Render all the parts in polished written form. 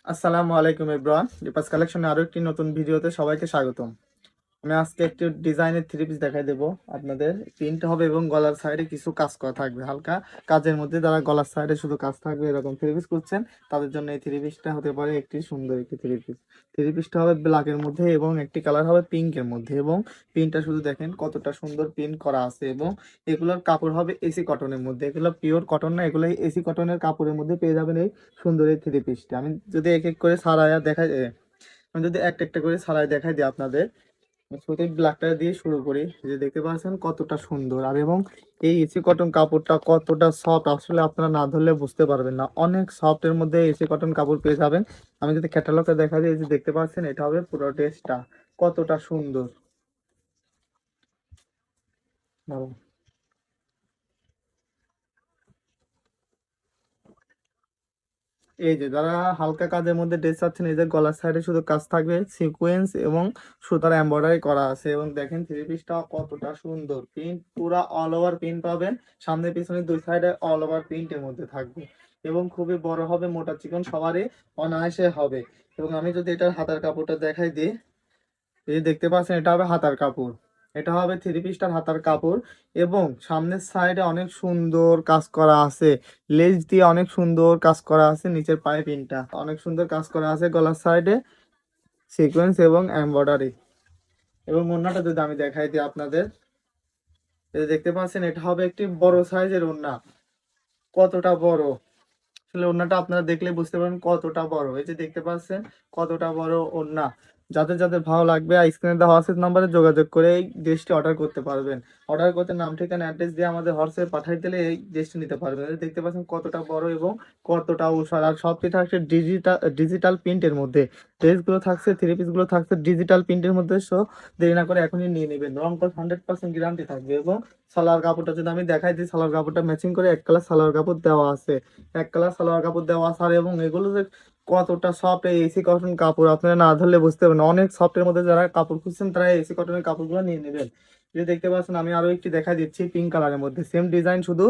আসসালামু আলাইকুম এভরিওয়ান, দীপাস কালেকশনে আরো একটি নতুন ভিডিওতে সবাইকে স্বাগতম। আমি আজকে একটি ডিজাইনের থ্রি পিস দেখাই দেবো আপনাদের। প্রিন্ট হবে এবং গলার সাইডে কিছু কাজ করা থাকবে, হালকা কাজের মধ্যে। যারা গলার সাইডে শুধু কাজ থাকবে এরকম থ্রি পিস করছেন, তাদের জন্য এই থ্রি পিসটা হতে পারে একটি সুন্দর একটি থ্রি পিস। থ্রি পিসটা হবে ব্ল্যাকের মধ্যে এবং একটি কালার হবে পিঙ্কের মধ্যে, এবং প্রিন্টটা শুধু দেখেন কতটা সুন্দর প্রিন্ট করা আছে। এবং এগুলোর কাপড় হবে এসি কটনের মধ্যে, এগুলো পিওর কটন না, এগুলো এসি কটনের কাপড়ের মধ্যে পেয়ে যাবেন এই সুন্দর এই থ্রি পিসটা। আমি যদি এক এক করে সারাইয়া দেখাই, আমি যদি একটা একটা করে সারাই দেখাই দিই আপনাদের। শুরুতে ব্ল্যাকটা দিয়ে শুরু করি। যে দেখতে পাচ্ছেন কতটা সুন্দর, আর এবং এই এসি কটন কাপড়টা কতটা সফট, আসলে আপনারা না ধরলে বুঝতে পারবেন না। অনেক সফট এর মধ্যে এসি কটন কাপড় পেয়ে যাবেন। আমি যদি ক্যাটালগটা দেখা দিই, এই যে দেখতে পাচ্ছেন এটা হবে পুরো ড্রেসটা, কতটা সুন্দর। দাঁড়াও। এই যে যারা হালকা কাজের মধ্যে ড্রেস চাচ্ছেন, এই যে গলার সাইডে শুধু কাজ থাকবে, সিকোয়েন্স এবং সুতার এমব্রয়ডারি করা আছে। এবং দেখেন থ্রি পিসটা কতটা সুন্দর, প্রিন্ট পুরা অল ওভার প্রিন্ট পাবেন। সামনে পিছনে দুই সাইডে অল ওভার প্রিন্টের মধ্যে থাকবে, এবং খুবই বড় হবে, মোটা চিকন সবারই অনায়াসে হবে। এবং আমি যদি এটার হাতার কাপড়টা দেখাই দিই, এই যে দেখতে পাচ্ছেন এটা হবে হাতার কাপড়। এটা হবে থ্রি পিসটার হাতার কাপড়, এবং সামনের সাইডে অনেক সুন্দর কাজ করা আছে। লেজ দিয়ে অনেক সুন্দর কাজ করা আছে, নিচের পাইপিংটা অনেক সুন্দর কাজ করা আছে, গলার সাইডে সিকোয়েন্স এবং এমব্রয়ডারি। এবং ওড়নাটা যদি আমি দেখাই দিই আপনাদের, এই যে দেখতে পাচ্ছেন এটা হবে একটি বড় সাইজের ওড়না। কতটা বড়, আসলে ওড়নাটা আপনারা দেখলে বুঝতে পারেন কতটা বড়। এই যে দেখতে পাচ্ছেন কতটা বড় ওড়না। যাদের যাদের ভালো লাগবে স্ক্রিনে দেওয়া হোয়াটসঅ্যাপ নাম্বারে যোগাযোগ করে এই ড্রেসটি অর্ডার করতে পারবেন। অর্ডার করতে নাম ঠিকানা অ্যাড্রেস দিয়ে আমাদের হোয়াটসঅ্যাপে পাঠিয়ে দিলে এই ড্রেসটি নিতে পারবেন। এই যে দেখতে পাচ্ছেন কতটা বড় এবং কতটা উষার, আর সবটি থাকছে ডিজিটাল ডিজিটাল প্রিন্টের মধ্যে। ড্রেসগুলো থাকছে, থ্রি পিসগুলো থাকছে ডিজিটাল প্রিন্টের মধ্যে। সো দেরি না করে এখনই নিয়ে নেবেন, রং কস 100% গ্যারান্টি থাকবে। এবং সালোয়ার কাপড়টা যদি আমি দেখাই দিই, সালোয়ার কাপড়টা ম্যাচিং করে এক কালার সালোয়ার কাপড় দেওয়া আছে, এক কালার সালোয়ার কাপড় দেওয়া আছে। আর এবং এগুলো যে কতটা সফট, এই এসি কটন কাপড় আপনারা না ধরলে বুঝতে পারবেন না। অনেক সফটের মধ্যে যারা কাপড় খুঁজছেন তারা এসি কটনের কাপড়গুলো নিয়ে নেবেন। যে দেখতে পাচ্ছেন আমি আরো একটি দেখা দিচ্ছি পিঙ্ক কালারের মধ্যে, সেম ডিজাইন, শুধু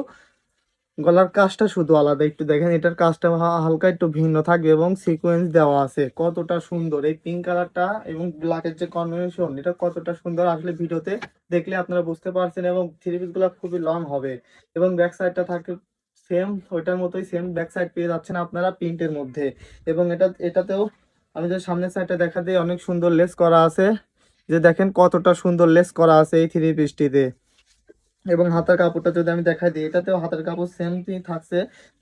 গলার কাজটা শুধু আলাদা। একটু দেখেন এটার কাজটা হালকা একটু ভিন্ন থাকবে, এবং সিকোয়েন্স দেওয়া আছে। কতটা সুন্দর এই পিঙ্ক কালারটা এবং ব্ল্যাকের যে কম্বিনেশন, এটা কতটা সুন্দর, আসলে ভিডিওতে দেখলে আপনারা বুঝতে পারছেন। এবং থ্রি পিস গুলো খুবই লং হবে, এবং ব্যাক সাইডটা থাকে সেম ওইটার মতোই, সেম ব্যাক সাইড পেয়ে যাচ্ছেন আপনারা প্রিন্টের মধ্যে। এবং এটাতেও আমি যে সামনের সাইডটা দেখা দিই, অনেক সুন্দর লেস করা আছে। যে দেখেন কতটা সুন্দর লেস করা আছে এই থ্রি পিসটিতে। এবং হাতার কাপড়টা যদি আমি দেখাই দিই, এটাতেও হাতার কাপড় সেম থাকছে,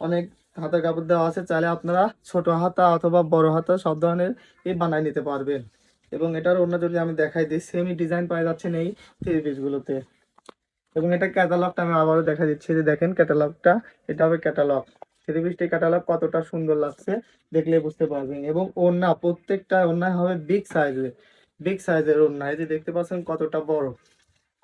অনেক হাতার কাপড় দেওয়া আছে। চাইলে আপনারা ছোট হাতা অথবা বড় হাতা সব ধরনের বানাই নিতে পারবেন। এবং এটার অন্য যদি আমি দেখাই দিই, সেমই ডিজাইন পাওয়া যাচ্ছেন এই থ্রি পিস গুলোতে। এবং এটা ক্যাটালগটা আমি আবারও দেখা দিচ্ছি, যে দেখেন ক্যাটালগটা, এটা হবে ক্যাটালগ। থ্রি পিসটি ক্যাটালগ কতটা সুন্দর লাগছে দেখলে বুঝতে পারবেন। এবং ওড়না, প্রত্যেকটা ওড়না হবে বিগ সাইজের, বিগ সাইজের ওড়না। এই যে দেখতে পাচ্ছেন কতটা বড়,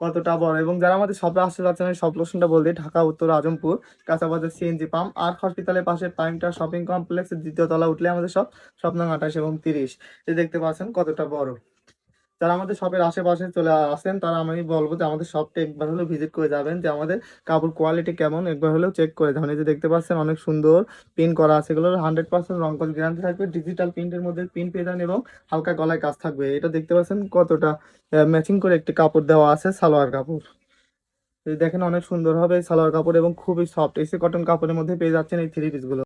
কতটা বড়। এবং যারা আমাদের শপে আসতে যাচ্ছেন, আমি সব লোকেশনটা বল দিই, ঢাকা উত্তর আজমপুর, কাঁচাবাজার সিএনজি পাম্প আর হসপিটালের পাশে প্রাইমটা শপিং কমপ্লেক্সের দ্বিতীয় তলা উঠলে আমাদের সব, শপ নং 28 এবং 30। এই দেখতে পাচ্ছেন কতটা বড়। যারা আমাদের শপের আশেপাশে চলে আসেন, তারা আমি বলবো যে আমাদের শপটা একবার হলেও ভিজিট করে যাবেন, যে আমাদের কাপড় কোয়ালিটি কেমন একবার হলেও চেক করে যাবেন। এই যে দেখতে পাচ্ছেন অনেক সুন্দর প্রিন্ট করা আছে, এগুলোর 100% রং কস গ্যারান্টি থাকবে। ডিজিটাল প্রিন্টের মধ্যে প্রিন্ট পেয়ে যান, এবং হালকা গলায় কাজ থাকবে। এটা দেখতে পাচ্ছেন কতটা ম্যাচিং করে একটি কাপড় দেওয়া আছে, সালোয়ার কাপড়। এই দেখেন অনেক সুন্দর হবে এই সালোয়ার কাপড়, এবং খুবই সফট এসি কটন কাপড়ের মধ্যে পেয়ে যাচ্ছেন এই থ্রি পিস গুলো।